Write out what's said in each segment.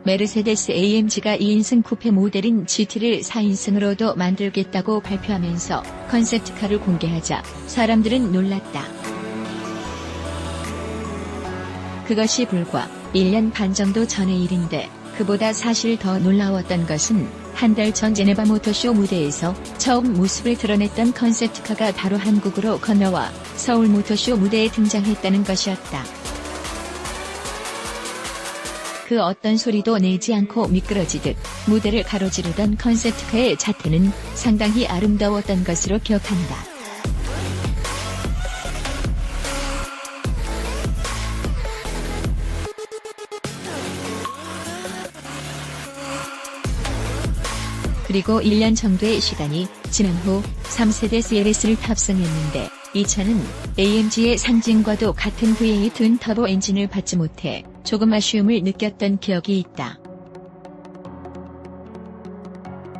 메르세데스 AMG가 2인승 쿠페 모델인 GT를 4인승으로도 만들겠다고 발표하면서 컨셉트카를 공개하자 사람들은 놀랐다. 그것이 불과 1년 반 정도 전의 일인데 그보다 사실 더 놀라웠던 것은 한 달 전 제네바 모터쇼 무대에서 처음 모습을 드러냈던 컨셉트카가 바로 한국으로 건너와 서울 모터쇼 무대에 등장했다는 것이었다. 그 어떤 소리도 내지 않고 미끄러지듯 무대를 가로지르던 컨셉트카의 자태는 상당히 아름다웠던 것으로 기억한다. 그리고 1년 정도의 시간이 지난 후 3세대 CLS를 탑승했는데 이 차는 AMG의 상징과도 같은 V8 터보 엔진을 받지 못해 조금 아쉬움을 느꼈던 기억이 있다.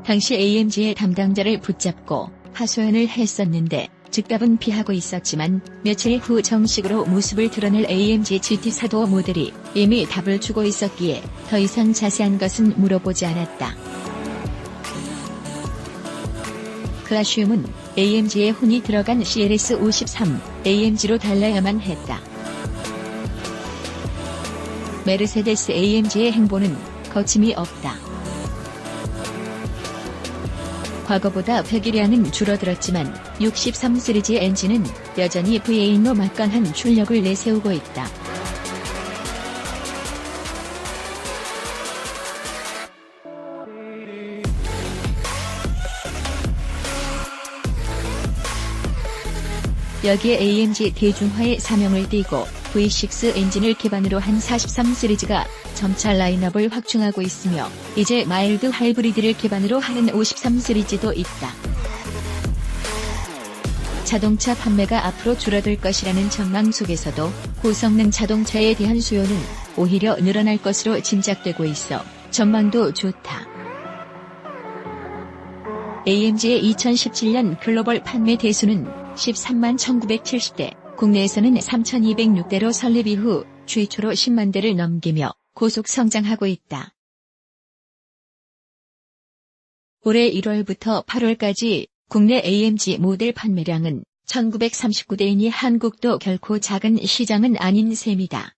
당시 AMG의 담당자를 붙잡고 하소연을 했었는데 즉답은 피하고 있었지만 며칠 후 정식으로 모습을 드러낼 AMG GT4도어 모델이 이미 답을 주고 있었기에 더 이상 자세한 것은 물어보지 않았다. 그 아쉬움은 AMG의 혼이 들어간 CLS53 AMG로 달라야만 했다. 메르세데스 AMG의 행보는 거침이 없다. 과거보다 배기량은 줄어들었지만 63 시리즈 엔진은 여전히 V8로 막강한 출력을 내세우고 있다. 여기에 AMG 대중화의 사명을 띠고 V6 엔진을 기반으로 한 43 시리즈가 점차 라인업을 확충하고 있으며 이제 마일드 하이브리드를 기반으로 하는 53 시리즈도 있다. 자동차 판매가 앞으로 줄어들 것이라는 전망 속에서도 고성능 자동차에 대한 수요는 오히려 늘어날 것으로 짐작되고 있어 전망도 좋다. AMG의 2017년 글로벌 판매 대수는 13만 1970대, 국내에서는 3,206대로 설립 이후 최초로 10만 대를 넘기며 고속 성장하고 있다. 올해 1월부터 8월까지 국내 AMG 모델 판매량은 1939대이니 한국도 결코 작은 시장은 아닌 셈이다.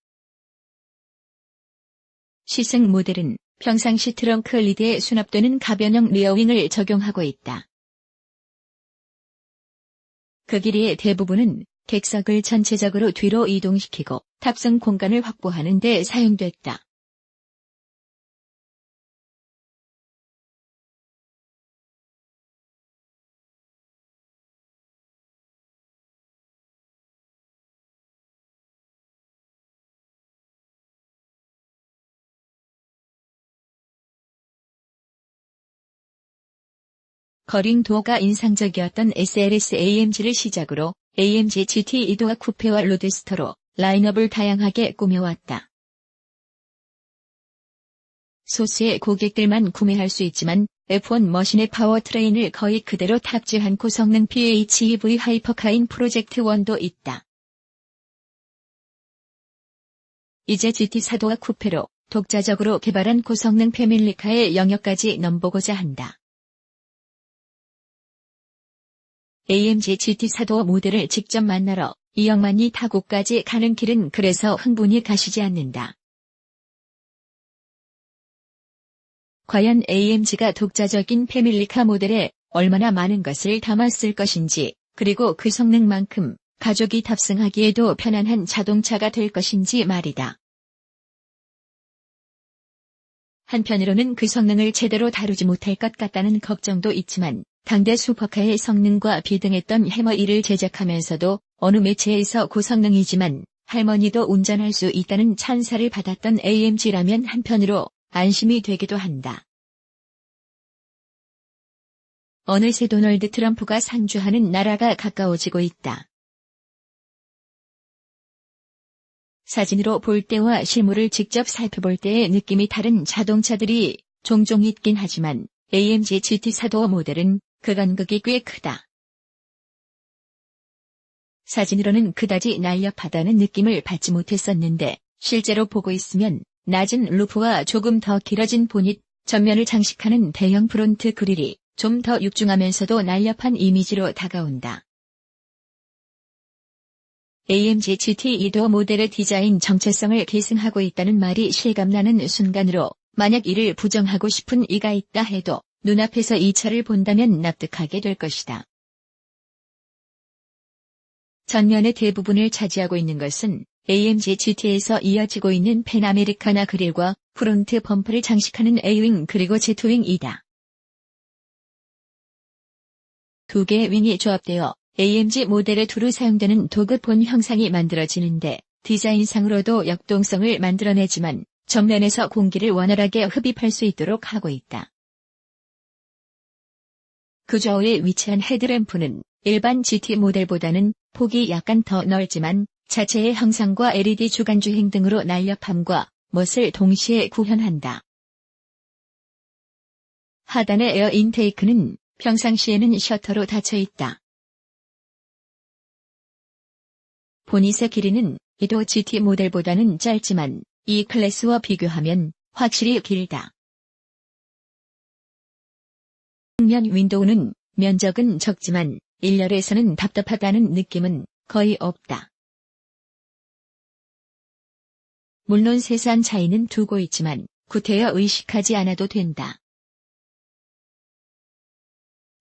시승 모델은 평상시 트렁크 리드에 수납되는 가변형 리어윙을 적용하고 있다. 그 길이의 대부분은 객석을 전체적으로 뒤로 이동시키고 탑승 공간을 확보하는 데 사용됐다. 거링도어가 인상적이었던 SLS AMG를 시작으로 AMG GT 2도어 쿠페와 로드스터로 라인업을 다양하게 꾸며왔다. 소수의 고객들만 구매할 수 있지만 F1 머신의 파워트레인을 거의 그대로 탑재한 고성능 PHEV 하이퍼카인 프로젝트 1도 있다. 이제 GT4도어 쿠페로 독자적으로 개발한 고성능 패밀리카의 영역까지 넘보고자 한다. AMG GT4도어 모델을 직접 만나러 이영만이 타고까지 가는 길은 그래서 흥분이 가시지 않는다. 과연 AMG가 독자적인 패밀리카 모델에 얼마나 많은 것을 담았을 것인지, 그리고 그 성능만큼 가족이 탑승하기에도 편안한 자동차가 될 것인지 말이다. 한편으로는 그 성능을 제대로 다루지 못할 것 같다는 걱정도 있지만 당대 슈퍼카의 성능과 비등했던 해머 1을 제작하면서도 어느 매체에서 고성능이지만 할머니도 운전할 수 있다는 찬사를 받았던 AMG라면 한편으로 안심이 되기도 한다. 어느새 도널드 트럼프가 상주하는 나라가 가까워지고 있다. 사진으로 볼 때와 실물을 직접 살펴볼 때의 느낌이 다른 자동차들이 종종 있긴 하지만 AMG GT4도어 모델은 그 간극이 꽤 크다. 사진으로는 그다지 날렵하다는 느낌을 받지 못했었는데 실제로 보고 있으면 낮은 루프와 조금 더 길어진 보닛, 전면을 장식하는 대형 프론트 그릴이 좀 더 육중하면서도 날렵한 이미지로 다가온다. AMG GT2도 모델의 디자인 정체성을 계승하고 있다는 말이 실감나는 순간으로 만약 이를 부정하고 싶은 이가 있다 해도 눈앞에서 이 차를 본다면 납득하게 될 것이다. 전면의 대부분을 차지하고 있는 것은 AMG GT에서 이어지고 있는 펜아메리카나 그릴과 프론트 범퍼를 장식하는 A윙 그리고 Z윙이다. 두 개의 윙이 조합되어 AMG 모델에 두루 사용되는 도급본 형상이 만들어지는데 디자인상으로도 역동성을 만들어내지만 정면에서 공기를 원활하게 흡입할 수 있도록 하고 있다. 그 좌우에 위치한 헤드램프는 일반 GT 모델보다는 폭이 약간 더 넓지만 자체의 형상과 LED 주간주행 등으로 날렵함과 멋을 동시에 구현한다. 하단의 에어 인테이크는 평상시에는 셔터로 닫혀 있다. 보닛의 길이는 이도 GT 모델보다는 짧지만 이 클래스와 비교하면 확실히 길다. 측면 윈도우는 면적은 적지만 일렬에서는 답답하다는 느낌은 거의 없다. 물론 세세한 차이는 두고 있지만 구태여 의식하지 않아도 된다.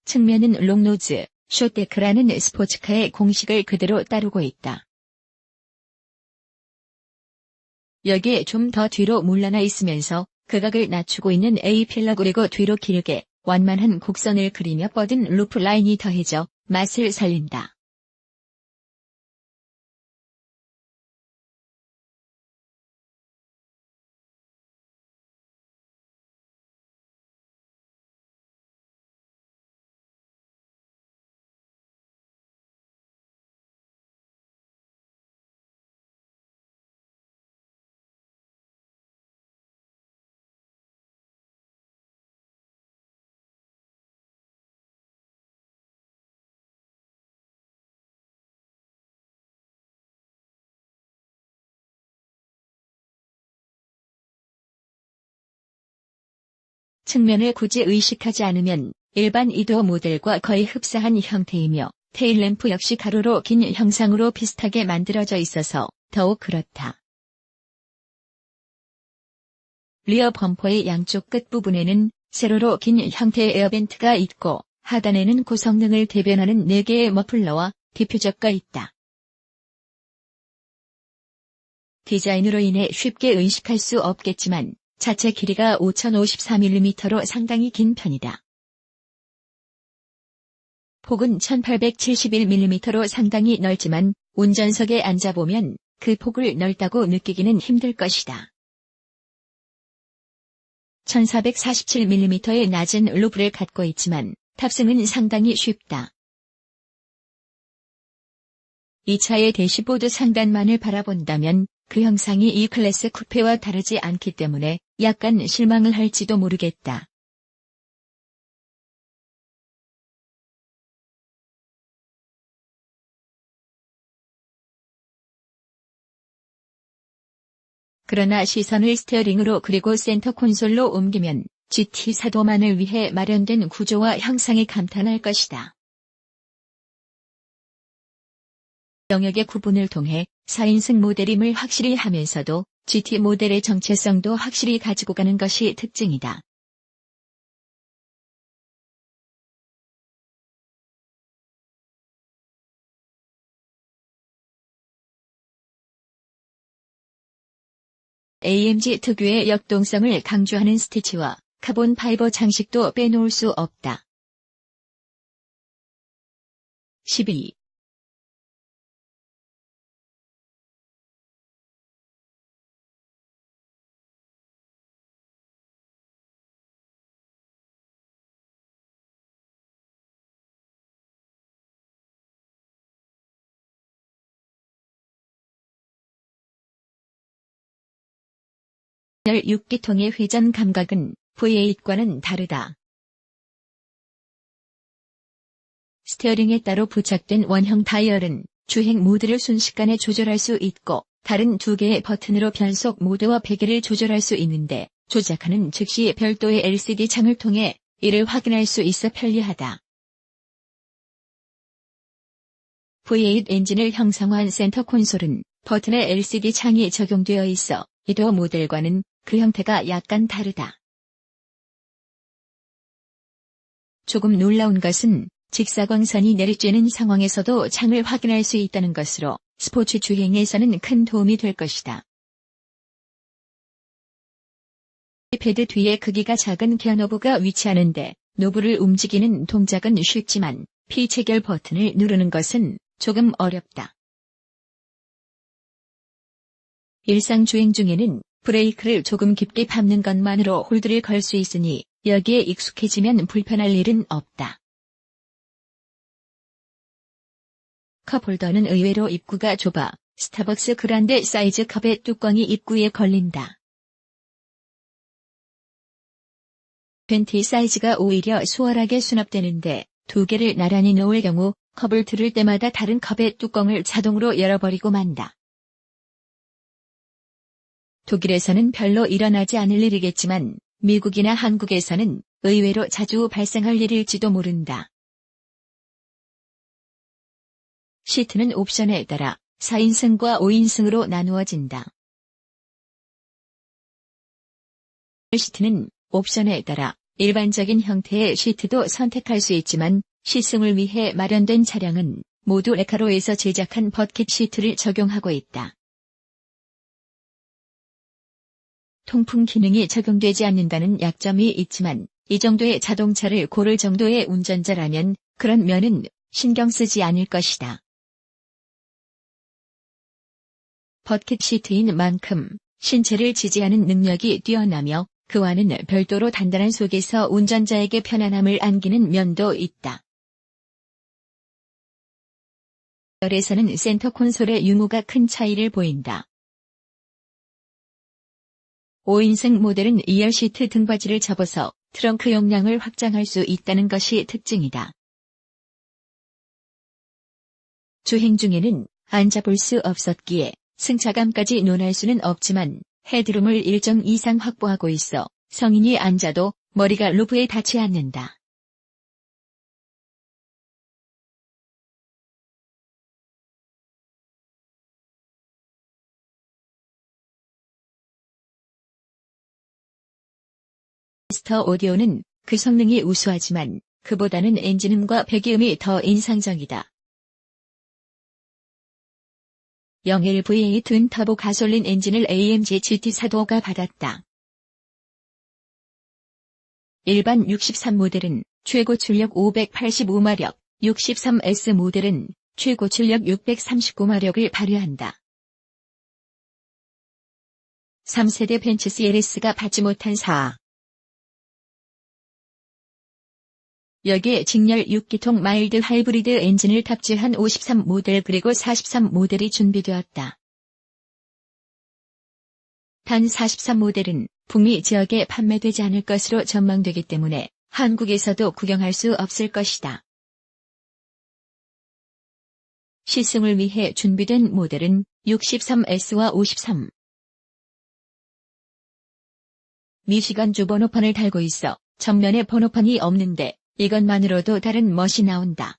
측면은 롱노즈, 숏데크라는 스포츠카의 공식을 그대로 따르고 있다. 여기에 좀 더 뒤로 물러나 있으면서 극악을 낮추고 있는 A필러 그리고 뒤로 길게 완만한 곡선을 그리며 뻗은 루프 라인이 더해져 맛을 살린다. 측면을 굳이 의식하지 않으면 일반 2도 모델과 거의 흡사한 형태이며 테일램프 역시 가로로 긴 형상으로 비슷하게 만들어져 있어서 더욱 그렇다. 리어 범퍼의 양쪽 끝부분에는 세로로 긴 형태의 에어벤트가 있고 하단에는 고성능을 대변하는 4개의 머플러와 디퓨저가 있다. 디자인으로 인해 쉽게 의식할 수 없겠지만 자체 길이가 5054mm로 상당히 긴 편이다. 폭은 1871mm로 상당히 넓지만 운전석에 앉아보면 그 폭을 넓다고 느끼기는 힘들 것이다. 1447mm의 낮은 루프를 갖고 있지만 탑승은 상당히 쉽다. 이 차의 대시보드 상단만을 바라본다면 그 형상이 이 클래스 쿠페와 다르지 않기 때문에 약간 실망을 할지도 모르겠다. 그러나 시선을 스티어링으로 그리고 센터 콘솔로 옮기면 GT4도만을 위해 마련된 구조와 형상에 감탄할 것이다. 영역의 구분을 통해 4인승 모델임을 확실히 하면서도 GT 모델의 정체성도 확실히 가지고 가는 것이 특징이다. AMG 특유의 역동성을 강조하는 스티치와 카본 파이버 장식도 빼놓을 수 없다. 12. 열 6기통의 회전 감각은 V8과는 다르다. 스티어링에 따로 부착된 원형 다이얼은 주행 모드를 순식간에 조절할 수 있고 다른 두 개의 버튼으로 변속 모드와 배기를 조절할 수 있는데 조작하는 즉시 별도의 LCD 창을 통해 이를 확인할 수 있어 편리하다. V8 엔진을 형상화한 센터 콘솔은 버튼에 LCD 창이 적용되어 있어 이도어 모델과는 그 형태가 약간 다르다. 조금 놀라운 것은 직사광선이 내리쬐는 상황에서도 창을 확인할 수 있다는 것으로 스포츠 주행에서는 큰 도움이 될 것이다. 패드 뒤에 크기가 작은 기어노브가 위치하는데 노브를 움직이는 동작은 쉽지만 P체결 버튼을 누르는 것은 조금 어렵다. 일상 주행 중에는 브레이크를 조금 깊게 밟는 것만으로 홀드를 걸 수 있으니 여기에 익숙해지면 불편할 일은 없다. 컵홀더는 의외로 입구가 좁아 스타벅스 그란데 사이즈 컵의 뚜껑이 입구에 걸린다. 벤티 사이즈가 오히려 수월하게 수납되는데 두 개를 나란히 놓을 경우 컵을 들을 때마다 다른 컵의 뚜껑을 자동으로 열어버리고 만다. 독일에서는 별로 일어나지 않을 일이겠지만 미국이나 한국에서는 의외로 자주 발생할 일일지도 모른다. 시트는 옵션에 따라 4인승과 5인승으로 나누어진다. 시트는 옵션에 따라 일반적인 형태의 시트도 선택할 수 있지만 시승을 위해 마련된 차량은 모두 레카로에서 제작한 버킷 시트를 적용하고 있다. 통풍 기능이 적용되지 않는다는 약점이 있지만 이 정도의 자동차를 고를 정도의 운전자라면 그런 면은 신경 쓰지 않을 것이다. 버킷 시트인 만큼 신체를 지지하는 능력이 뛰어나며 그와는 별도로 단단한 속에서 운전자에게 편안함을 안기는 면도 있다. 열에서는 센터 콘솔의 유무가 큰 차이를 보인다. 5인승 모델은 2열 시트 등받이를 접어서 트렁크 용량을 확장할 수 있다는 것이 특징이다. 주행 중에는 앉아볼 수 없었기에 승차감까지 논할 수는 없지만 헤드룸을 일정 이상 확보하고 있어 성인이 앉아도 머리가 루프에 닿지 않는다. 스터 오디오는 그 성능이 우수하지만 그보다는 엔진음과 배기음이 더 인상적이다. 01V8 튼 터보 가솔린 엔진을 AMG GT4도가 받았다. 일반 63 모델은 최고 출력 585마력, 63S 모델은 최고 출력 639마력을 발휘한다. 3세대 벤츠 CLS가 받지 못한 4. 여기에 직렬 6기통 마일드 하이브리드 엔진을 탑재한 53 모델 그리고 43 모델이 준비되었다. 단 43 모델은 북미 지역에 판매되지 않을 것으로 전망되기 때문에 한국에서도 구경할 수 없을 것이다. 시승을 위해 준비된 모델은 63S와 53. 미시간주 번호판을 달고 있어 전면에 번호판이 없는데 이것만으로도 다른 멋이 나온다.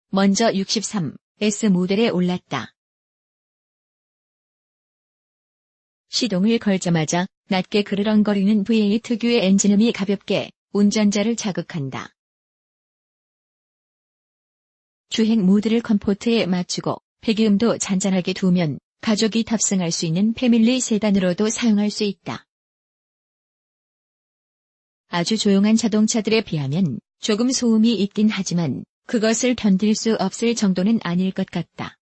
먼저 63S 모델에 올랐다. 시동을 걸자마자 낮게 그르렁거리는 V8 특유의 엔진음이 가볍게 운전자를 자극한다. 주행 모드를 컴포트에 맞추고 배기음도 잔잔하게 두면 가족이 탑승할 수 있는 패밀리 세단으로도 사용할 수 있다. 아주 조용한 자동차들에 비하면 조금 소음이 있긴 하지만 그것을 견딜 수 없을 정도는 아닐 것 같다.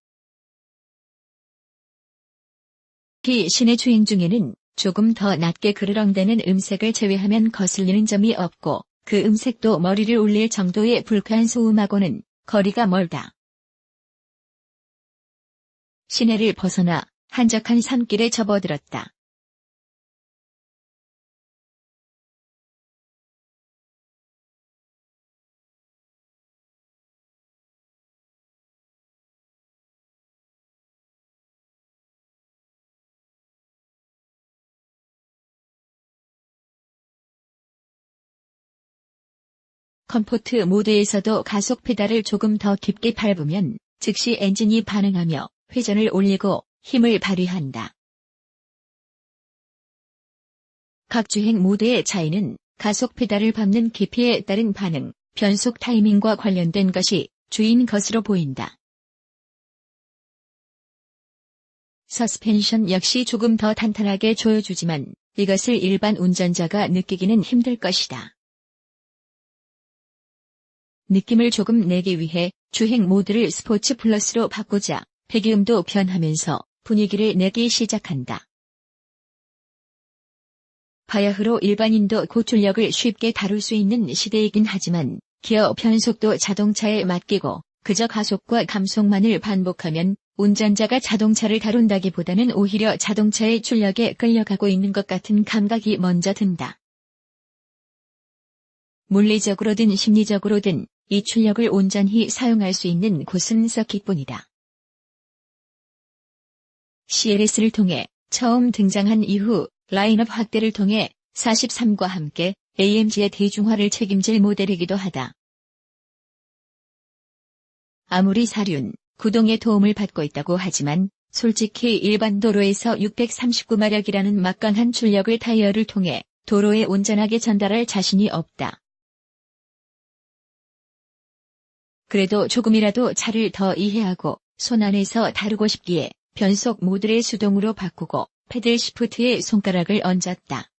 특히 시내 주행 중에는 조금 더 낮게 그르렁대는 음색을 제외하면 거슬리는 점이 없고 그 음색도 머리를 울릴 정도의 불쾌한 소음하고는 거리가 멀다. 시내를 벗어나 한적한 산길에 접어들었다. 컴포트 모드에서도 가속 페달을 조금 더 깊게 밟으면 즉시 엔진이 반응하며 회전을 올리고 힘을 발휘한다. 각 주행 모드의 차이는 가속 페달을 밟는 깊이에 따른 반응, 변속 타이밍과 관련된 것이 주인 것으로 보인다. 서스펜션 역시 조금 더 탄탄하게 조여주지만 이것을 일반 운전자가 느끼기는 힘들 것이다. 느낌을 조금 내기 위해 주행 모드를 스포츠 플러스로 바꾸자 배기음도 변하면서 분위기를 내기 시작한다. 바야흐로 일반인도 고출력을 쉽게 다룰 수 있는 시대이긴 하지만 기어 변속도 자동차에 맡기고 그저 가속과 감속만을 반복하면 운전자가 자동차를 다룬다기보다는 오히려 자동차의 출력에 끌려가고 있는 것 같은 감각이 먼저 든다. 물리적으로든 심리적으로든 이 출력을 온전히 사용할 수 있는 곳은 서킷뿐이다. CLS를 통해 처음 등장한 이후 라인업 확대를 통해 43과 함께 AMG의 대중화를 책임질 모델이기도 하다. 아무리 사륜, 구동의 도움을 받고 있다고 하지만 솔직히 일반 도로에서 639마력이라는 막강한 출력을 타이어를 통해 도로에 온전하게 전달할 자신이 없다. 그래도 조금이라도 차를 더 이해하고 손안에서 다루고 싶기에 변속 모드를 수동으로 바꾸고 패들 시프트에 손가락을 얹었다.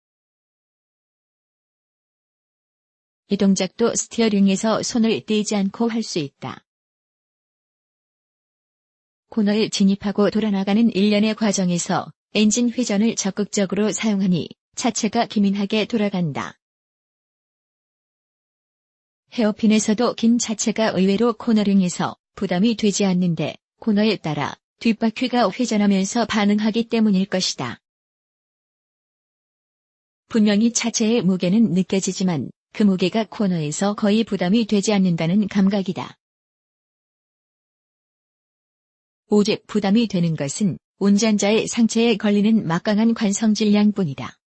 이 동작도 스티어링에서 손을 떼지 않고 할 수 있다. 코너에 진입하고 돌아나가는 일련의 과정에서 엔진 회전을 적극적으로 사용하니 차체가 기민하게 돌아간다. 헤어핀에서도 긴 차체가 의외로 코너링에서 부담이 되지 않는데 코너에 따라 뒷바퀴가 회전하면서 반응하기 때문일 것이다. 분명히 차체의 무게는 느껴지지만 그 무게가 코너에서 거의 부담이 되지 않는다는 감각이다. 오직 부담이 되는 것은 운전자의 상체에 걸리는 막강한 관성질량뿐이다.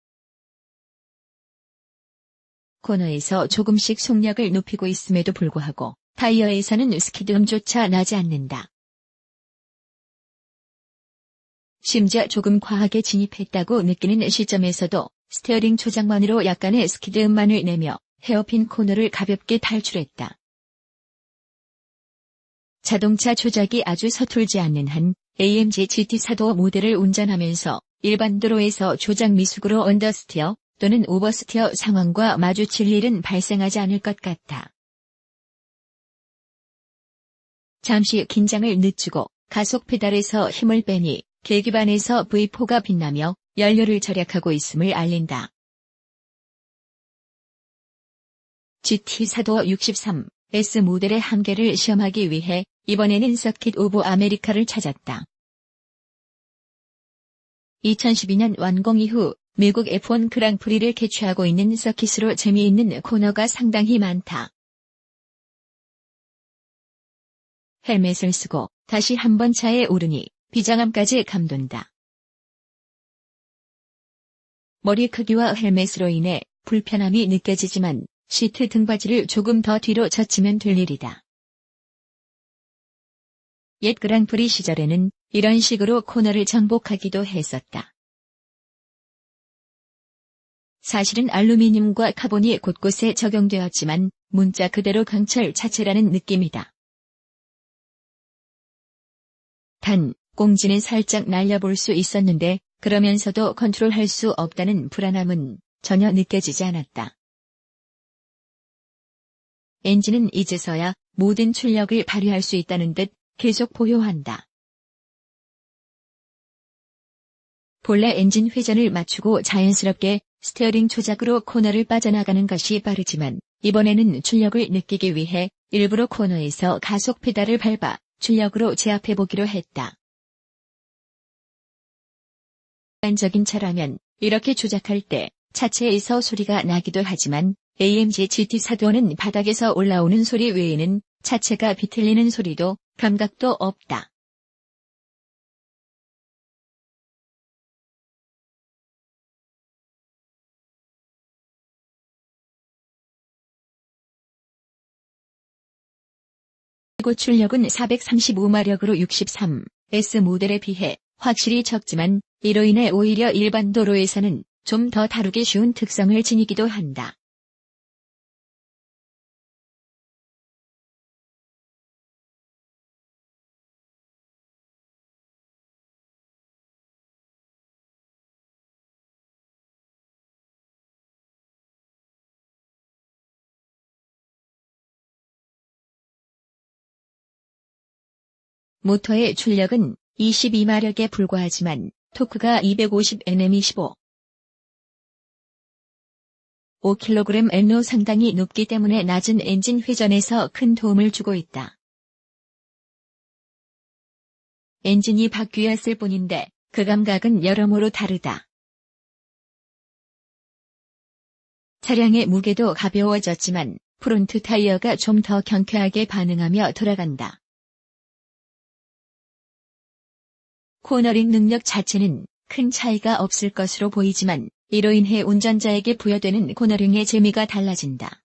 코너에서 조금씩 속력을 높이고 있음에도 불구하고 타이어에서는 스키드음조차 나지 않는다. 심지어 조금 과하게 진입했다고 느끼는 시점에서도 스티어링 조작만으로 약간의 스키드음만을 내며 헤어핀 코너를 가볍게 탈출했다. 자동차 조작이 아주 서툴지 않는 한 AMG GT4도 모델을 운전하면서 일반 도로에서 조작 미숙으로 언더스티어 또는 오버스티어 상황과 마주칠 일은 발생하지 않을 것 같다. 잠시 긴장을 늦추고 가속 페달에서 힘을 빼니 계기판에서 V4가 빛나며 연료를 절약하고 있음을 알린다. GT4도 63S 모델의 한계를 시험하기 위해 이번에는 서킷 오브 아메리카를 찾았다. 2012년 완공 이후 미국 F1 그랑프리를 개최하고 있는 서킷으로 재미있는 코너가 상당히 많다. 헬멧을 쓰고 다시 한번 차에 오르니 비장함까지 감돈다. 머리 크기와 헬멧으로 인해 불편함이 느껴지지만 시트 등받이를 조금 더 뒤로 젖히면 될 일이다. 옛 그랑프리 시절에는 이런 식으로 코너를 정복하기도 했었다. 사실은 알루미늄과 카본이 곳곳에 적용되었지만 문자 그대로 강철 자체라는 느낌이다. 단, 공지는 살짝 날려볼 수 있었는데 그러면서도 컨트롤할 수 없다는 불안함은 전혀 느껴지지 않았다. 엔진은 이제서야 모든 출력을 발휘할 수 있다는 듯 계속 보효한다. 본래 엔진 회전을 맞추고 자연스럽게 스티어링 조작으로 코너를 빠져나가는 것이 빠르지만 이번에는 출력을 느끼기 위해 일부러 코너에서 가속 페달을 밟아 출력으로 제압해보기로 했다. 일반적인 차라면 이렇게 조작할 때 차체에서 소리가 나기도 하지만 AMG GT4도는 바닥에서 올라오는 소리 외에는 차체가 비틀리는 소리도 감각도 없다. 최고 출력은 435마력으로 63S 모델에 비해 확실히 적지만 이로 인해 오히려 일반 도로에서는 좀 더 다루기 쉬운 특성을 지니기도 한다. 모터의 출력은 22마력에 불과하지만 토크가 250Nm 5kgm 상당히 높기 때문에 낮은 엔진 회전에서 큰 도움을 주고 있다. 엔진이 바뀌었을 뿐인데 그 감각은 여러모로 다르다. 차량의 무게도 가벼워졌지만 프론트 타이어가 좀 더 경쾌하게 반응하며 돌아간다. 코너링 능력 자체는 큰 차이가 없을 것으로 보이지만 이로 인해 운전자에게 부여되는 코너링의 재미가 달라진다.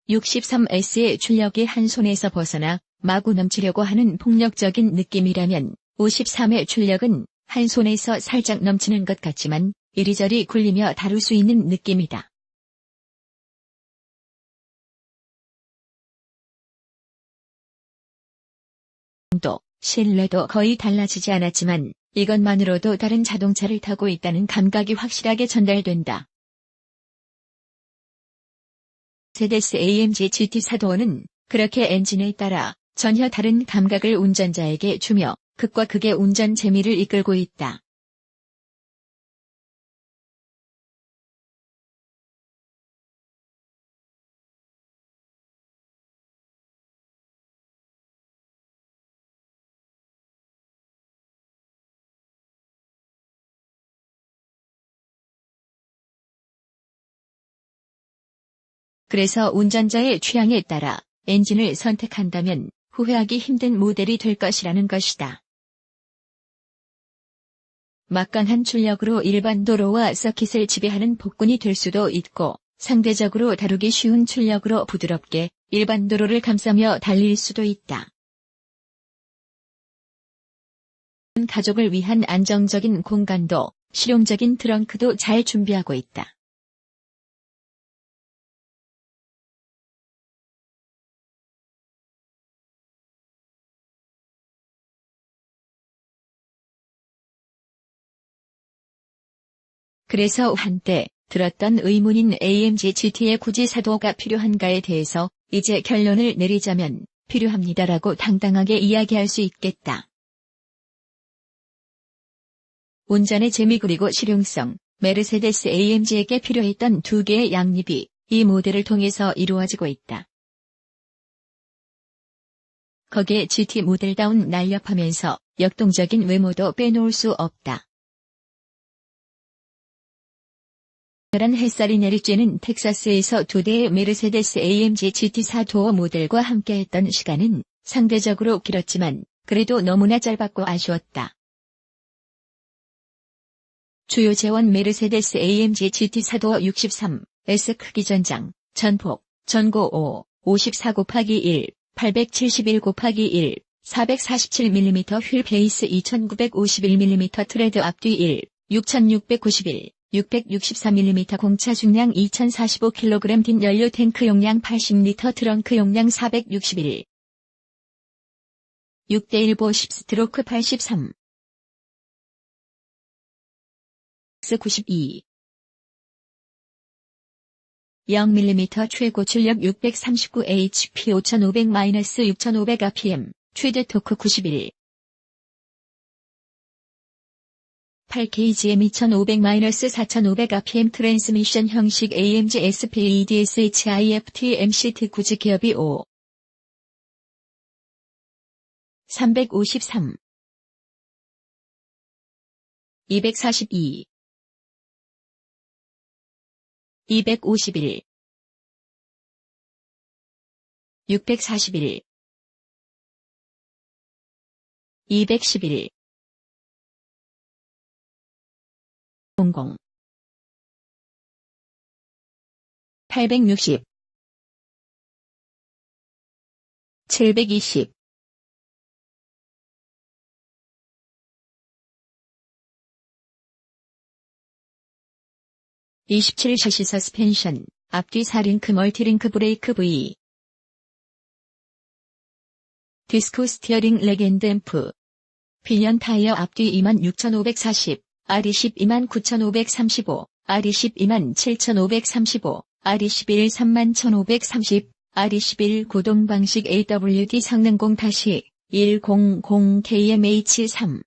63S의 출력이 한 손에서 벗어나 마구 넘치려고 하는 폭력적인 느낌이라면 53의 출력은 한 손에서 살짝 넘치는 것 같지만 이리저리 굴리며 다룰 수 있는 느낌이다. 또 실내도 거의 달라지지 않았지만 이것만으로도 다른 자동차를 타고 있다는 감각이 확실하게 전달된다. 메르세데스 AMG GT4도어는 그렇게 엔진에 따라 전혀 다른 감각을 운전자에게 주며 극과 극의 운전 재미를 이끌고 있다. 그래서 운전자의 취향에 따라 엔진을 선택한다면 후회하기 힘든 모델이 될 것이라는 것이다. 막강한 출력으로 일반 도로와 서킷을 지배하는 폭군이 될 수도 있고 상대적으로 다루기 쉬운 출력으로 부드럽게 일반 도로를 감싸며 달릴 수도 있다. 가족을 위한 안정적인 공간도 실용적인 트렁크도 잘 준비하고 있다. 그래서 한때 들었던 의문인 AMG GT에 굳이 사도가 필요한가에 대해서 이제 결론을 내리자면 필요합니다라고 당당하게 이야기할 수 있겠다. 운전의 재미 그리고 실용성, 메르세데스 AMG에게 필요했던 두 개의 양립이 이 모델을 통해서 이루어지고 있다. 거기에 GT 모델다운 날렵하면서 역동적인 외모도 빼놓을 수 없다. 강렬한 햇살이 내리쬐는 텍사스에서 두 대의 메르세데스 AMG GT4도어 모델과 함께했던 시간은 상대적으로 길었지만 그래도 너무나 짧았고 아쉬웠다. 주요 재원 메르세데스 AMG GT4도어 63S 크기 전장, 전폭, 전고 54/1, 871/1, 447mm 휠 베이스 2951mm 트레드 앞뒤 1, 6691, 664mm 공차 중량 2045kg 딘 연료 탱크 용량 80L 트렁크 용량 461. 6대1보 10스트로크 83. S92. 0mm 최고 출력 639HP 5500-6500rpm, 최대 토크 91. 8kgm 2500-4500rpm 트랜스미션 형식 AMG SPEDSHIFT MCT 구지 기업이 5. 353. 242. 251. 641. 211. 00. 860. 720. 27 샤시 서스펜션, 앞뒤 4링크 멀티링크 브레이크 V. 디스코 스티어링 leg 앤 댐프. 필연 타이어 앞뒤 26,540, R20 29,535, R20 27,535, R21 31,530, R21 구동 방식 AWD 성능 0-10KMH3.